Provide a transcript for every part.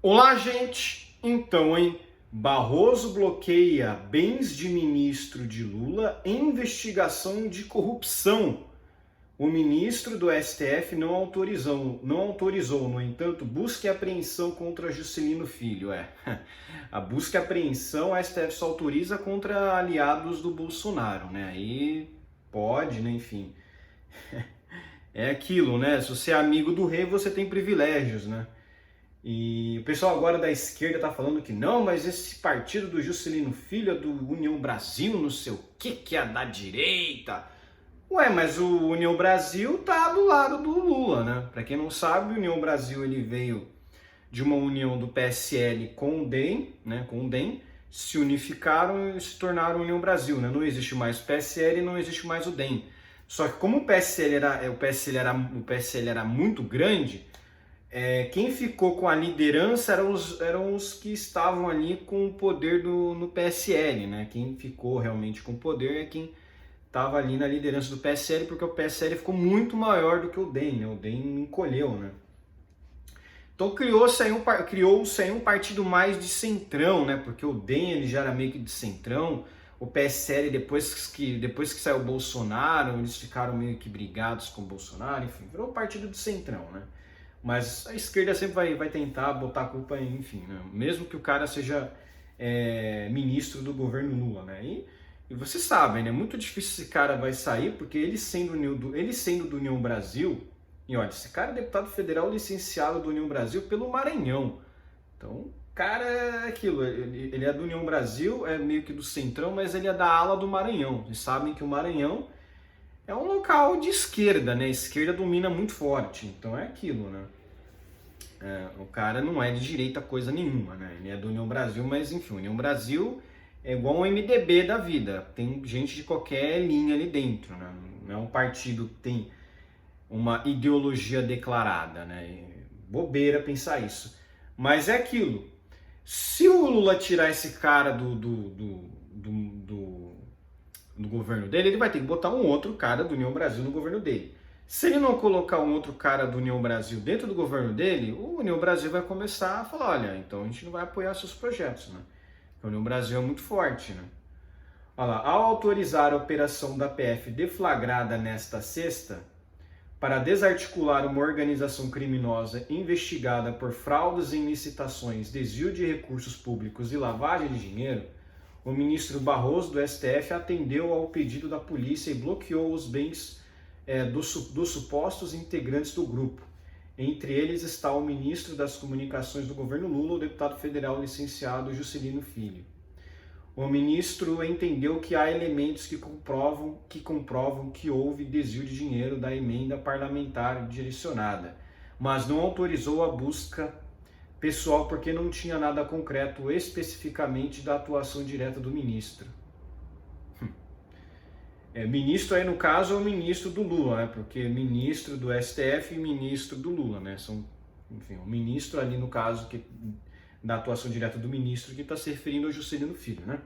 Olá, gente! Então, hein? Barroso bloqueia bens de ministro de Lula em investigação de corrupção. O ministro do STF não autorizou, no entanto, busca e apreensão contra Juscelino Filho. A busca e apreensão a STF só autoriza contra aliados do Bolsonaro, né? Aí pode, né? Enfim. É aquilo, né? Se você é amigo do rei, você tem privilégios, né? E o pessoal agora da esquerda tá falando que não, mas esse partido do Juscelino Filho é do União Brasil, não sei o que é da direita. Ué, mas o União Brasil tá do lado do Lula, né? Pra quem não sabe, o União Brasil ele veio de uma união do PSL com o DEM, né? Com o DEM, se unificaram e se tornaram União Brasil, né? Não existe mais o PSL e não existe mais o DEM. Só que como o PSL era muito grande, quem ficou com a liderança eram os que estavam ali com o poder no PSL, né? Quem ficou realmente com o poder é quem estava ali na liderança do PSL, porque o PSL ficou muito maior do que o DEM, né? O DEM encolheu, né? Então criou-se aí um partido mais de centrão, né? Porque o DEM ele já era meio que de centrão, o PSL depois que saiu o Bolsonaro, eles ficaram meio que brigados com o Bolsonaro, enfim, virou um partido de centrão, né? Mas a esquerda sempre vai tentar botar a culpa, enfim, né? Mesmo que o cara seja ministro do governo Lula, né? E vocês sabem, né? Muito difícil esse cara vai sair, porque ele sendo do União Brasil, e olha, esse cara é deputado federal licenciado do União Brasil pelo Maranhão. Então, o cara é aquilo, ele é do União Brasil, é meio que do centrão, mas ele é da ala do Maranhão. Vocês sabem que o Maranhão é um local de esquerda, né? A esquerda domina muito forte, então é aquilo, né? O cara não é de direita coisa nenhuma, né? Ele é do União Brasil, mas enfim, União Brasil é igual um MDB da vida. Tem gente de qualquer linha ali dentro, né? Não é um partido que tem uma ideologia declarada, né? Bobeira pensar isso. Mas é aquilo. Se o Lula tirar esse cara do governo dele, ele vai ter que botar um outro cara do União Brasil no governo dele. Se ele não colocar um outro cara do União Brasil dentro do governo dele, o União Brasil vai começar a falar, olha, então a gente não vai apoiar seus projetos, né? Porque o União Brasil é muito forte, né? Olha lá, ao autorizar a operação da PF deflagrada nesta sexta, para desarticular uma organização criminosa investigada por fraudes em licitações, desvio de recursos públicos e lavagem de dinheiro, o ministro Barroso do STF atendeu ao pedido da polícia e bloqueou os bens dos supostos integrantes do grupo. Entre eles está o ministro das Comunicações do governo Lula, o deputado federal licenciado Juscelino Filho. O ministro entendeu que há elementos que comprovam que houve desvio de dinheiro da emenda parlamentar direcionada, mas não autorizou a busca pessoal porque não tinha nada concreto especificamente da atuação direta do ministro. Ministro aí no caso é o ministro do Lula, né? Porque ministro do STF e ministro do Lula, né? São, enfim, o ministro ali no caso da atuação direta do ministro que está se referindo ao Juscelino Filho, né?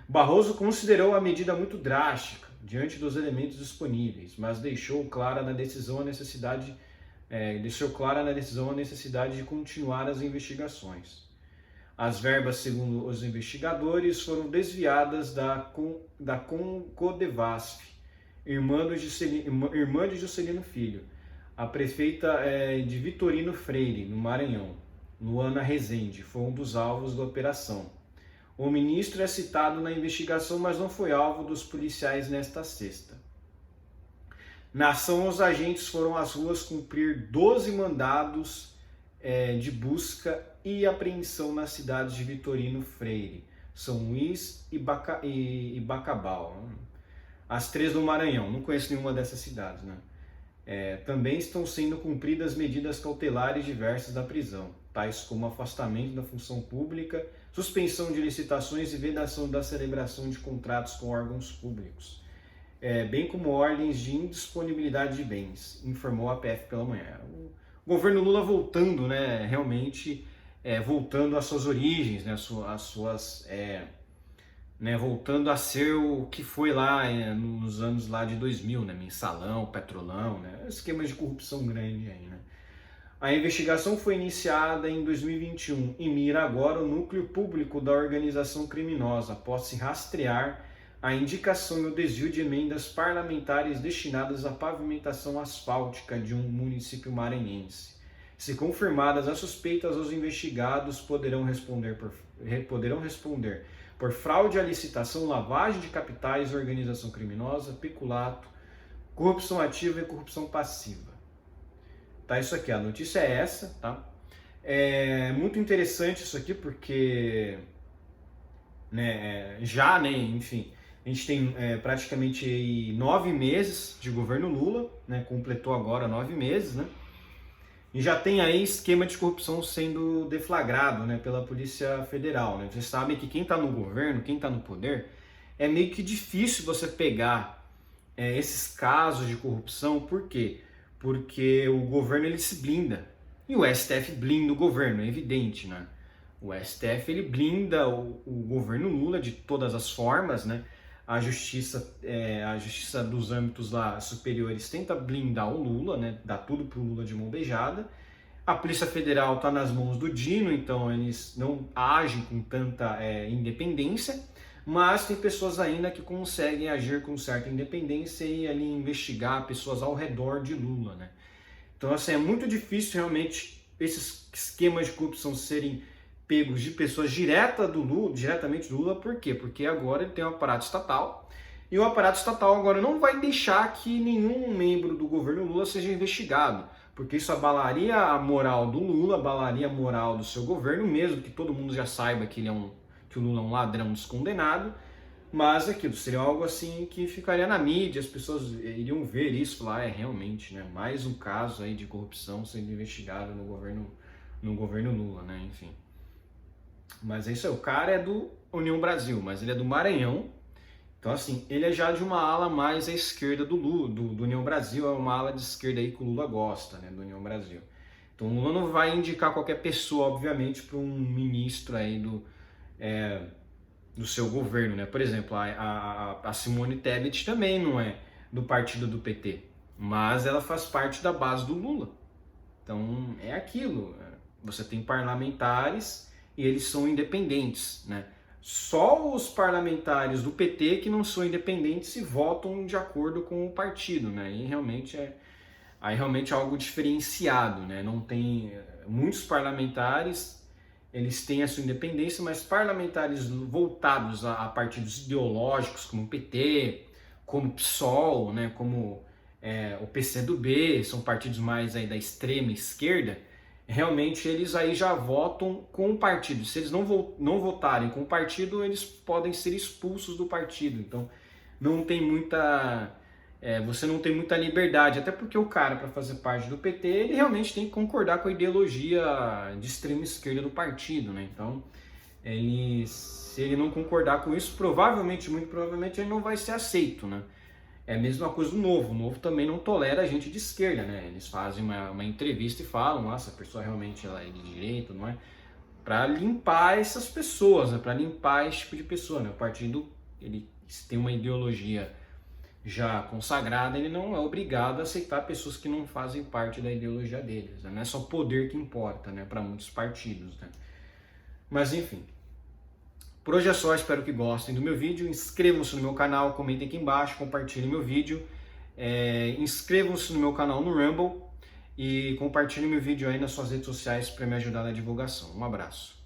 Barroso considerou a medida muito drástica diante dos elementos disponíveis, mas deixou clara na decisão a necessidade de continuar as investigações. As verbas, segundo os investigadores, foram desviadas da Codevasf, irmã de Juscelino Filho, a prefeita de Vitorino Freire, no Maranhão. Luana Rezende foi um dos alvos da operação. O ministro é citado na investigação, mas não foi alvo dos policiais nesta sexta. Na ação, os agentes foram às ruas cumprir 12 mandados de busca e apreensão nas cidades de Vitorino Freire, São Luís e Bacabal. As 3 do Maranhão, não conheço nenhuma dessas cidades, né? Também estão sendo cumpridas medidas cautelares diversas da prisão, tais como afastamento da função pública, suspensão de licitações e vedação da celebração de contratos com órgãos públicos, bem como ordens de indisponibilidade de bens, informou a PF pela manhã. O governo Lula voltando, né, realmente voltando às suas origens, né, voltando a ser o que foi lá nos anos lá de 2000, né, mensalão, petrolão, né, esquema de corrupção grande aí, né. A investigação foi iniciada em 2021 e mira agora o núcleo público da organização criminosa, após se rastrear a indicação e o desvio de emendas parlamentares destinadas à pavimentação asfáltica de um município maranhense. Se confirmadas as suspeitas, os investigados poderão responder por fraude à licitação, lavagem de capitais, organização criminosa, peculato, corrupção ativa e corrupção passiva. Tá, isso aqui, a notícia é essa, tá? É muito interessante isso aqui porque, enfim, a gente tem praticamente aí 9 meses de governo Lula, né? Completou agora 9 meses, né? E já tem aí esquema de corrupção sendo deflagrado, né, pela Polícia Federal, né? Vocês sabem que quem está no governo, quem está no poder, é meio que difícil você pegar esses casos de corrupção. Por quê? Porque o governo ele se blinda. E o STF blinda o governo, é evidente, né? O STF ele blinda o governo Lula de todas as formas, né? A justiça dos âmbitos lá superiores tenta blindar o Lula, né? Dá tudo pro Lula de mão beijada. A Polícia Federal está nas mãos do Dino, então eles não agem com tanta independência, mas tem pessoas ainda que conseguem agir com certa independência e ali investigar pessoas ao redor de Lula, né? Então, assim, é muito difícil realmente esses esquemas de corrupção serem pegos de pessoas diretamente do Lula. Por quê? Porque agora ele tem um aparato estatal, e o aparato estatal agora não vai deixar que nenhum membro do governo Lula seja investigado, porque isso abalaria a moral do Lula, abalaria a moral do seu governo, mesmo que todo mundo já saiba que que o Lula é um ladrão descondenado. Mas aquilo seria algo assim que ficaria na mídia, as pessoas iriam ver isso, falar, realmente, né, mais um caso aí de corrupção sendo investigado no governo Lula, né, enfim. Mas é isso aí, o cara é do União Brasil, mas ele é do Maranhão, então assim, ele é já de uma ala mais à esquerda do Lula, do União Brasil, é uma ala de esquerda aí que o Lula gosta, né, do União Brasil. Então o Lula não vai indicar qualquer pessoa, obviamente, para um ministro aí do seu governo, né? Por exemplo, a Simone Tebet também não é do partido do PT, mas ela faz parte da base do Lula. Então é aquilo, você tem parlamentares e eles são independentes, né? Só os parlamentares do PT que não são independentes e votam de acordo com o partido, né? E realmente é algo diferenciado, né? Não tem muitos parlamentares. Eles têm a sua independência, mas parlamentares voltados a partidos ideológicos, como o PT, como o PSOL, né, como o PCdoB, são partidos mais aí da extrema esquerda, realmente eles aí já votam com o partido. Se eles não votarem com o partido, eles podem ser expulsos do partido. Então, não tem você não tem muita liberdade, até porque o cara, para fazer parte do PT, ele realmente tem que concordar com a ideologia de extrema esquerda do partido, né? Então, se ele não concordar com isso, muito provavelmente ele não vai ser aceito, né? É a mesma coisa do Novo. O Novo também não tolera gente de esquerda, né? Eles fazem uma entrevista e falam, nossa, a pessoa realmente ela é de direita, não é? Para limpar essas pessoas, né? Para limpar esse tipo de pessoa, né? O partido, ele tem uma ideologia já consagrada, ele não é obrigado a aceitar pessoas que não fazem parte da ideologia deles, né? Não é só poder que importa, né, para muitos partidos, né? Mas enfim, por hoje é só, espero que gostem do meu vídeo, inscrevam-se no meu canal, comentem aqui embaixo, compartilhem meu vídeo, inscrevam-se no meu canal no Rumble e compartilhem meu vídeo aí nas suas redes sociais para me ajudar na divulgação. Um abraço.